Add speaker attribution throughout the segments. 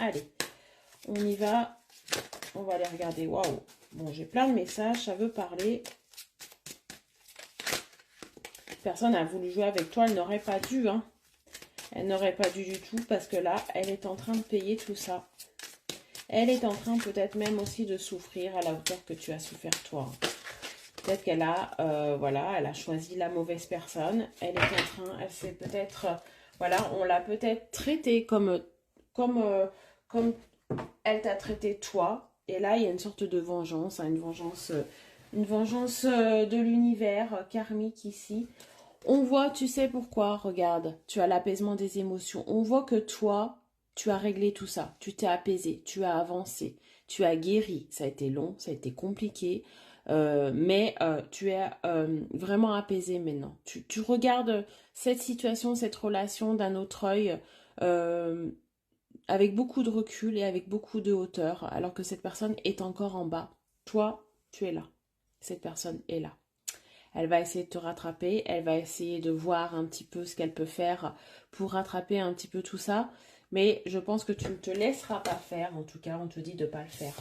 Speaker 1: Allez, on y va. On va aller regarder. Waouh. Bon, j'ai plein de messages, ça veut parler. Personne n'a voulu jouer avec toi, elle n'aurait pas dû, hein. Elle n'aurait pas dû du tout parce que là, elle est en train de payer tout ça. Elle est en train peut-être même aussi de souffrir à la hauteur que tu as souffert toi. Peut-être qu'elle a, voilà, elle a choisi la mauvaise personne. Elle est en train, elle s'est peut-être, voilà, on l'a peut-être traitée comme elle t'a traité toi. Et là, il y a une sorte de vengeance, hein, une vengeance de l'univers karmique ici. On voit, tu sais pourquoi, regarde, tu as l'apaisement des émotions. On voit que toi, tu as réglé tout ça, tu t'es apaisé, tu as avancé, tu as guéri. Ça a été long, ça a été compliqué, mais tu es vraiment apaisé maintenant. Tu regardes cette situation, cette relation d'un autre œil, euh, avec beaucoup de recul et avec beaucoup de hauteur, alors que cette personne est encore en bas. Toi, tu es là. Cette personne est là. Elle va essayer de te rattraper, elle va essayer de voir un petit peu ce qu'elle peut faire pour rattraper un petit peu tout ça. Mais je pense que tu ne te laisseras pas faire, en tout cas on te dit de ne pas le faire.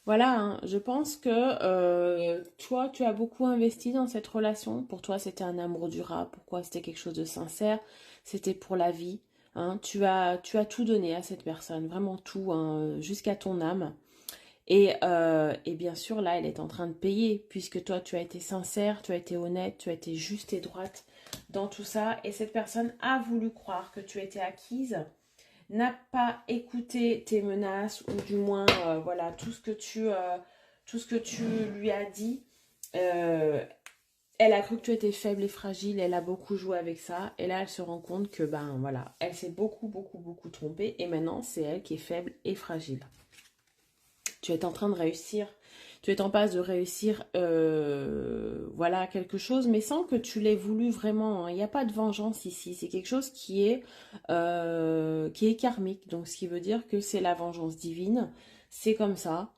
Speaker 1: Voilà, hein, je pense que toi tu as beaucoup investi dans cette relation. Pour toi c'était un amour durable, pourquoi c'était quelque chose de sincère, c'était pour la vie. Hein. Tu as tout donné à cette personne, vraiment tout, hein, jusqu'à ton âme. Et bien sûr, là, elle est en train de payer, puisque toi, tu as été sincère, tu as été honnête, tu as été juste et droite dans tout ça. Et cette personne a voulu croire que tu étais acquise, n'a pas écouté tes menaces, ou du moins, voilà, tout ce que tu lui as dit. Euh, Elle a cru que tu étais faible et fragile, elle a beaucoup joué avec ça. Et là, elle se rend compte que, ben voilà, elle s'est beaucoup, beaucoup, beaucoup trompée. Et maintenant, c'est elle qui est faible et fragile. Tu es en train de réussir, tu es en passe de réussir, voilà, quelque chose, mais sans que tu l'aies voulu vraiment. Hein. Il n'y a pas de vengeance ici, c'est quelque chose qui est karmique, donc ce qui veut dire que c'est la vengeance divine, c'est comme ça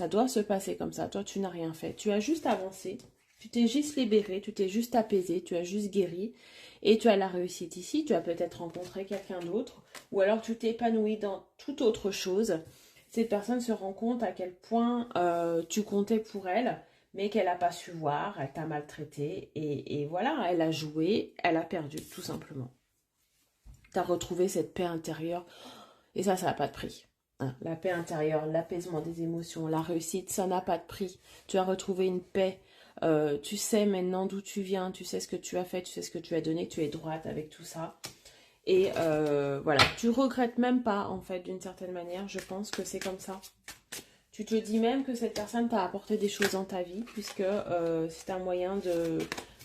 Speaker 1: doit se passer comme ça. Toi, tu n'as rien fait, tu as juste avancé, tu t'es juste libéré, tu t'es juste apaisé, tu as juste guéri, et tu as la réussite ici, tu as peut-être rencontré quelqu'un d'autre, ou alors tu t'es épanoui dans toute autre chose. Cette personne se rend compte à quel point tu comptais pour elle, mais qu'elle n'a pas su voir, elle t'a maltraité, et voilà, elle a joué, elle a perdu, tout simplement. Tu as retrouvé cette paix intérieure, et ça n'a pas de prix. Hein. La paix intérieure, l'apaisement des émotions, la réussite, ça n'a pas de prix. Tu as retrouvé une paix, tu sais maintenant d'où tu viens, tu sais ce que tu as fait, tu sais ce que tu as donné, tu es droite avec tout ça. Et voilà, tu regrettes même pas, en fait, d'une certaine manière. Je pense que c'est comme ça. Tu te dis même que cette personne t'a apporté des choses dans ta vie, puisque c'est un moyen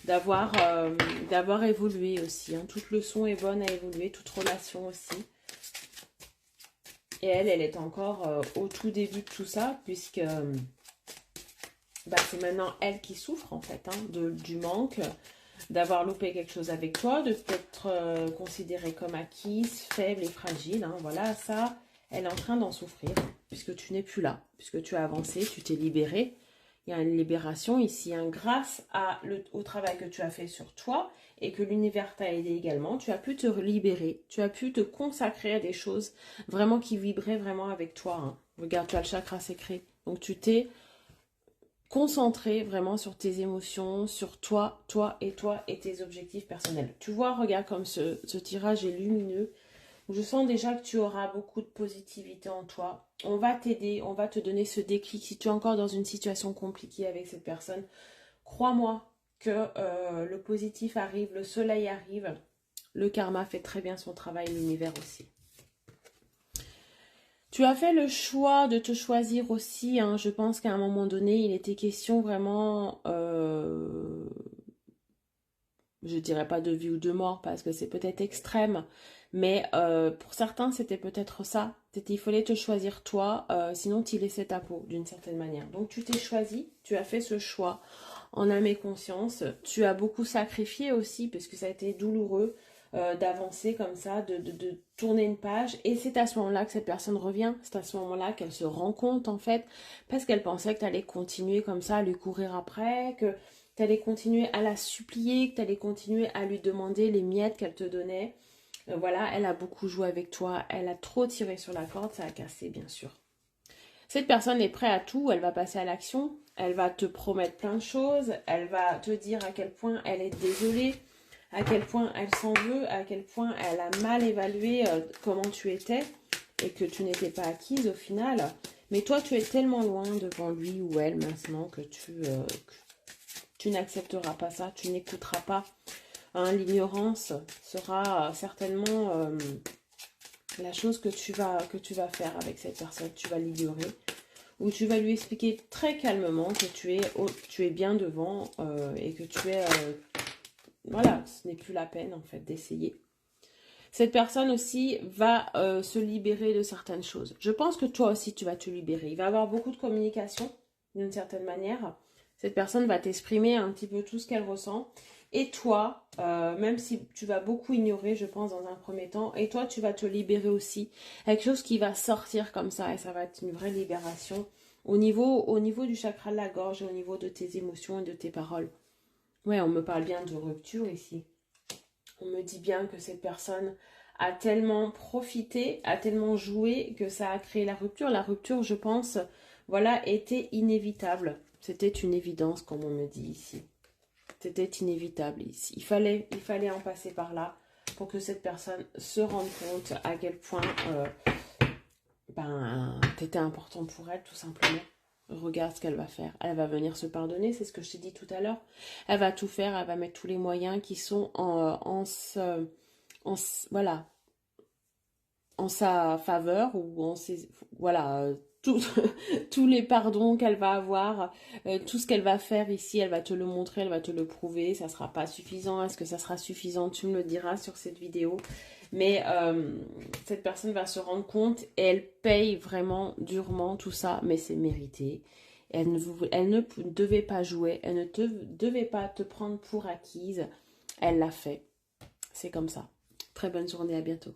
Speaker 1: d'avoir évolué aussi. Hein. Toute leçon est bonne à évoluer, toute relation aussi. Et elle est encore au tout début de tout ça, puisque c'est maintenant elle qui souffre, en fait, hein, du manque, d'avoir loupé quelque chose avec toi, de t'être considérée comme acquise, faible et fragile. Hein. Voilà, ça, elle est en train d'en souffrir, puisque tu n'es plus là, puisque tu as avancé, tu t'es libérée. Il y a une libération ici, hein, grâce au travail que tu as fait sur toi et que l'univers t'a aidé également. Tu as pu te libérer, tu as pu te consacrer à des choses vraiment qui vibraient vraiment avec toi. Hein. Regarde, tu as le chakra sacré. Donc tu t'es concentré vraiment sur tes émotions, sur toi et tes objectifs personnels. Tu vois, regarde comme ce tirage est lumineux. Je sens déjà que tu auras beaucoup de positivité en toi. On va t'aider, on va te donner ce déclic. Si tu es encore dans une situation compliquée avec cette personne, crois-moi que le positif arrive, le soleil arrive. Le karma fait très bien son travail, l'univers aussi. Tu as fait le choix de te choisir aussi. Hein. Je pense qu'à un moment donné, il était question vraiment, je dirais pas de vie ou de mort parce que c'est peut-être extrême, mais pour certains, c'était peut-être ça. Il fallait te choisir toi, sinon tu laissais ta peau d'une certaine manière. Donc tu t'es choisi, tu as fait ce choix en âme et conscience. Tu as beaucoup sacrifié aussi parce que ça a été douloureux. D'avancer comme ça, de tourner une page. Et c'est à ce moment-là que cette personne revient. C'est à ce moment-là qu'elle se rend compte, en fait, parce qu'elle pensait que tu allais continuer comme ça à lui courir après, que tu allais continuer à la supplier, que tu allais continuer à lui demander les miettes qu'elle te donnait. Voilà, elle a beaucoup joué avec toi, elle a trop tiré sur la corde, ça a cassé bien sûr. Cette personne est prête à tout, elle va passer à l'action, elle va te promettre plein de choses, elle va te dire à quel point elle est désolée, à quel point elle s'en veut, à quel point elle a mal évalué comment tu étais et que tu n'étais pas acquise au final. Mais toi, tu es tellement loin devant lui ou elle maintenant que tu n'accepteras pas ça, tu n'écouteras pas. Hein, l'ignorance sera certainement la chose que tu vas faire avec cette personne. Tu vas l'ignorer ou tu vas lui expliquer très calmement que tu es bien devant et que tu es... voilà, ce n'est plus la peine en fait d'essayer. Cette personne aussi va se libérer de certaines choses. Je pense que toi aussi tu vas te libérer. Il va y avoir beaucoup de communication d'une certaine manière. Cette personne va t'exprimer un petit peu tout ce qu'elle ressent. Et toi, même si tu vas beaucoup ignorer, je pense, dans un premier temps, et toi, tu vas te libérer aussi. Quelque chose qui va sortir comme ça, et ça va être une vraie libération au niveau du chakra de la gorge, et au niveau de tes émotions et de tes paroles. Ouais, on me parle bien de rupture ici. On me dit bien que cette personne a tellement profité, a tellement joué que ça a créé la rupture. La rupture, je pense, voilà, était inévitable. C'était une évidence, comme on me dit ici. C'était inévitable ici. Il fallait en passer par là pour que cette personne se rende compte à quel point t'étais important pour elle, tout simplement. Regarde ce qu'elle va faire. Elle va venir se pardonner, c'est ce que je t'ai dit tout à l'heure. Elle va tout faire, elle va mettre tous les moyens qui sont voilà, en sa faveur ou en ses... Voilà, tout, tous les pardons qu'elle va avoir, tout ce qu'elle va faire ici, elle va te le montrer, elle va te le prouver. Ça sera pas suffisant. Est-ce que ça sera suffisant? Tu me le diras sur cette vidéo. Mais cette personne va se rendre compte et elle paye vraiment durement tout ça, mais c'est mérité. Elle ne devait pas jouer, elle ne devait pas te prendre pour acquise. Elle l'a fait. C'est comme ça. Très bonne journée, à bientôt.